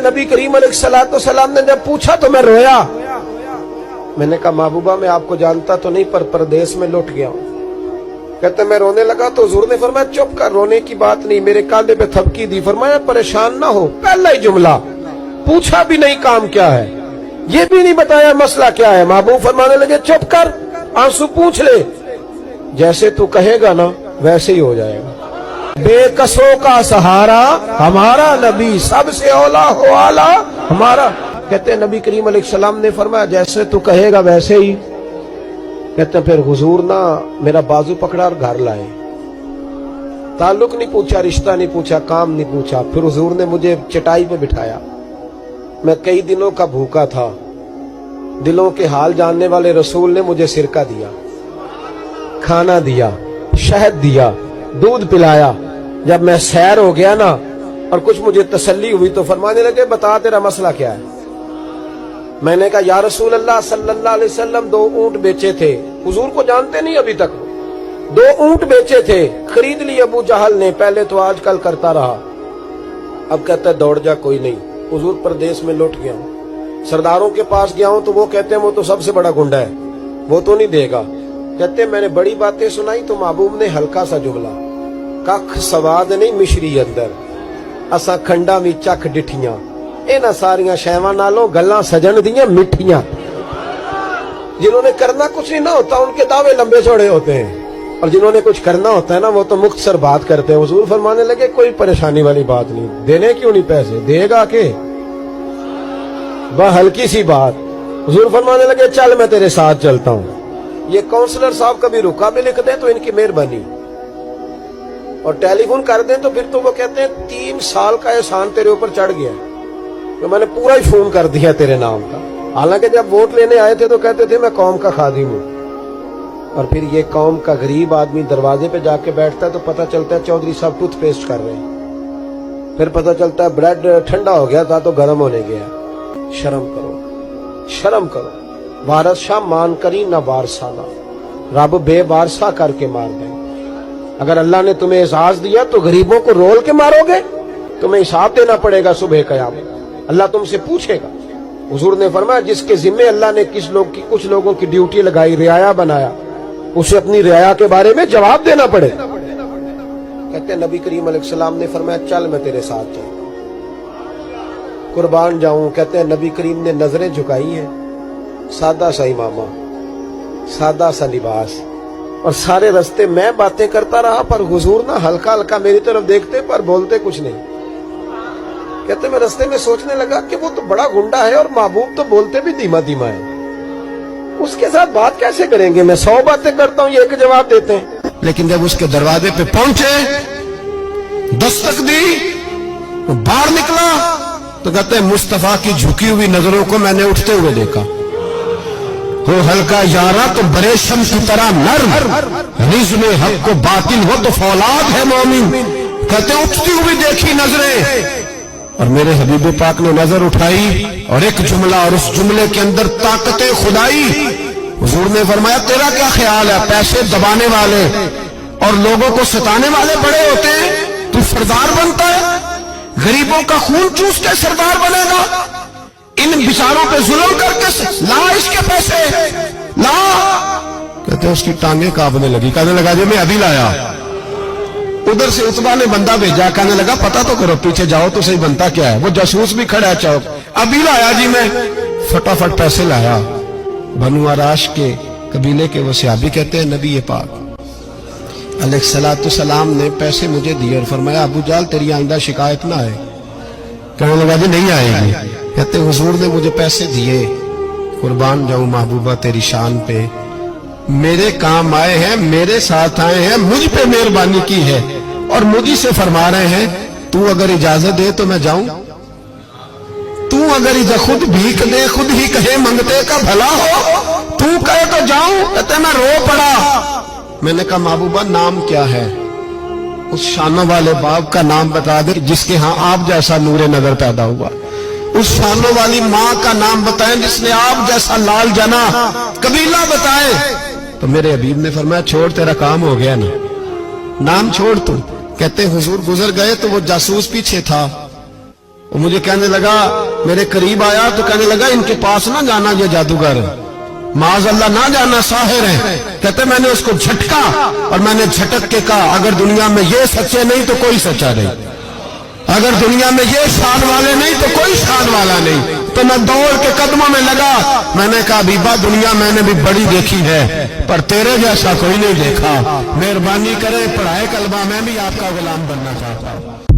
नबी करीम अलैहिस्सलाम ने जब पूछा तो मैं रोया। मैंने कहा महबूबा मैं आपको जानता तो नहीं पर परदेश में लौट गया हूँ। कहते मैं रोने लगा तो हुजूर ने फरमाया चुप कर, रोने की बात नहीं। मेरे कांधे पे थपकी दी, फरमाया परेशान ना हो। पहला ही जुमला, पूछा भी नहीं काम क्या है, ये भी नहीं बताया मसला क्या है। महबूब फरमाने लगे चुप कर, आंसू पूछ ले, जैसे तू कहेगा ना वैसे ही हो जाएगा। बेकसों का सहारा हमारा नबी, सबसे औला हो आला हमारा। कहते नबी करीम अलैहिस्सलाम ने फरमाया जैसे तू कहेगा वैसे ही। कहते फिर हुजूर ना मेरा बाजू पकड़ा और घर लाए। ताल्लुक नहीं पूछा, रिश्ता नहीं पूछा, काम नहीं पूछा। फिर हुजूर ने मुझे चटाई पे बिठाया। मैं कई दिनों का भूखा था। दिलों के हाल जानने वाले रसूल ने मुझे सिरका दिया, खाना दिया, शहद दिया, दूध पिलाया। जब मैं सैर हो गया ना और कुछ मुझे तसल्ली हुई तो फरमाने लगे बता तेरा मसला क्या है। मैंने कहा या रसूल अल्लाह सल्लल्लाहु अलैहि वसल्लम 2 ऊंट बेचे थे। हुजूर को जानते नहीं अभी तक। 2 ऊंट बेचे थे, खरीद लिए अबू जहल ने। पहले तो आजकल करता रहा, अब कहता है दौड़ जा, कोई नहीं। हुजूर प्रदेश में लौट गया हूँ, सरदारों के पास गया हूँ तो वो कहते हैं वो तो सबसे बड़ा गुंडा है, वो तो नहीं देगा। कहते मैंने बड़ी बातें सुनाई तो महबूब ने हल्का सा जुमला, कख सवाद नहीं मिश्री अंदर, असा खंडा भी चख डिठियां, इन्हां सारियां शैवां नालों गल्लां सजन दियां मिठियां। जिन्होंने करना कुछ नहीं ना होता उनके दावे लंबे चौड़े होते हैं, और जिन्होंने कुछ करना होता है ना वो तो मुख्तसर बात करते हैं। हुजूर फरमाने लगे कोई परेशानी वाली बात नहीं, देने क्यों नहीं पैसे, देगा के वह हल्की सी बात। हुजूर फरमाने लगे चल मैं तेरे साथ चलता हूँ। ये काउंसलर साहब कभी रुका भी लिख दें तो इनकी मेहरबानी, और टेलीफोन कर दें तो फिर तो वो कहते हैं 3 साल का एहसान तेरे ऊपर चढ़ गया, तो मैंने पूरा ही फोन कर दिया तेरे नाम का। हालांकि जब वोट लेने आए थे तो कहते थे मैं कौम का खादिम हूँ, और फिर ये कौम का गरीब आदमी दरवाजे पे जाके बैठता है तो पता चलता है चौधरी साहब टूथपेस्ट कर रहे हैं। फिर पता चलता है ब्रेड ठंडा हो गया था तो गर्म होने गया। शर्म करो, शर्म करो। वारस शाह मान करी न वारसाना, रब बेवारसा करके मार दे। अगर अल्लाह ने तुम्हें एजाज दिया तो गरीबों को रोल के मारोगे, तुम्हें हिसाब देना पड़ेगा सुबह क़यामत, अल्लाह तुमसे पूछेगा। हुजूर ने फरमाया जिसके जिम्मे अल्लाह ने कुछ लोगों की ड्यूटी लगाई, रियाया बनाया, उसे अपनी रियाया के बारे में जवाब देना पड़े। कहते नबी करीम अलैहिस्सलाम ने फरमाया चल मैं तेरे साथ चल, कुर्बान जाऊं। कहते हैं नबी करीम ने नजरें झुकाई हैं, सादा सा इमामा, सादा सा लिबास, और सारे रास्ते मैं बातें करता रहा पर हुजूर ना हल्का हल्का मेरी तरफ देखते पर बोलते कुछ नहीं। कहते मैं रास्ते में सोचने लगा कि वो तो बड़ा गुंडा है और महबूब तो बोलते भी धीमा धीमा है, उसके साथ बात कैसे करेंगे। मैं 100 बातें करता हूँ, ये एक जवाब देते हैं। लेकिन जब उसके दरवाजे पे पहुंचे, दस्तक दी, तो बाहर निकला तो कहते हैं मुस्तफा की झुकी हुई नजरों को मैंने उठते हुए देखा। हो हल्का यारा तो बड़े शम्स की तरह नर्म, रिज़्म हक को बातिल हो तो फौलाद है मोमिन। कहते उठती हुई देखी नजरें, और मेरे हबीब पाक ने नजर उठाई और एक जुमला, और उस जुमले के अंदर ताकत खुदाई। हुजूर ने फरमाया तेरा क्या ख्याल है, पैसे दबाने वाले और लोगों को सताने वाले बड़े होते हैं, तू सरदार बनता है, गरीबों का खून चूस के सरदार बनेगा, इन बिचारों पे जुल्म करके ला इसके पैसे ला। कहते उसकी टांगे कांपने लगी, कहने लगा जी मैं अभी लाया। उधर से उतबा ने बंदा भेजा, कहने लगा पता तो करो, पीछे जाओ तो सही बनता क्या है। वो जासूस भी खड़ा है चौक, अभी लाया जी मैं, फटाफट पैसे लाया। बनु आराश के कबीले के वो सहाबी कहते हैं नबी पाक अलैहिस्सलाम ने पैसे मुझे दिए और फरमाया अबू जाल तेरी आइंदा शिकायत ना आए। कहने लगा जी नहीं आएगी। कहते हुजूर ने मुझे पैसे दिए, कुर्बान जाऊं महबूबा तेरी शान पे, मेरे काम आए हैं, मेरे साथ आए हैं, मुझ पे मेहरबानी की है, और मुझी से फरमा रहे हैं तू अगर इजाजत दे तो मैं जाऊं, तू अगर खुद भीख दे, खुद ही कहे मंगते का भला हो, तू कहे तो जाऊं। कहते मैं रो पड़ा। मैंने कहा महबूबा नाम क्या है, उस शानों वाले बाप का नाम बता दे जिसके यहाँ आप जैसा नूरे नजर पैदा हुआ, उस शानों वाली माँ का नाम बताएं जिसने आप जैसा लाल जना, कबीला बताएं। तो मेरे हबीब ने फरमाया छोड़ तेरा काम हो गया ना, नाम छोड़ तू। कहते हुजूर गुजर गए तो वो जासूस पीछे था, وہ مجھے کہنے لگا، میرے قریب آیا تو کہنے لگا ان کے پاس نہ جانا، یہ جادوگر معاذ اللہ نہ جانا، ساحر ہے۔ کہتے میں نے اس کو جھٹکا اور میں نے جھٹک کے کہا اگر دنیا میں یہ سچے نہیں تو کوئی سچا نہیں، اگر دنیا میں یہ شان والے نہیں تو کوئی شان والا نہیں۔ تو میں دوڑ کے قدموں میں لگا، میں نے کہا حبیبہ دنیا میں نے بھی بڑی دیکھی ہے پر تیرے جیسا کوئی نہیں دیکھا، مہربانی کرے پڑھائے کلمہ، میں بھی آپ کا غلام بننا چاہتا ہوں۔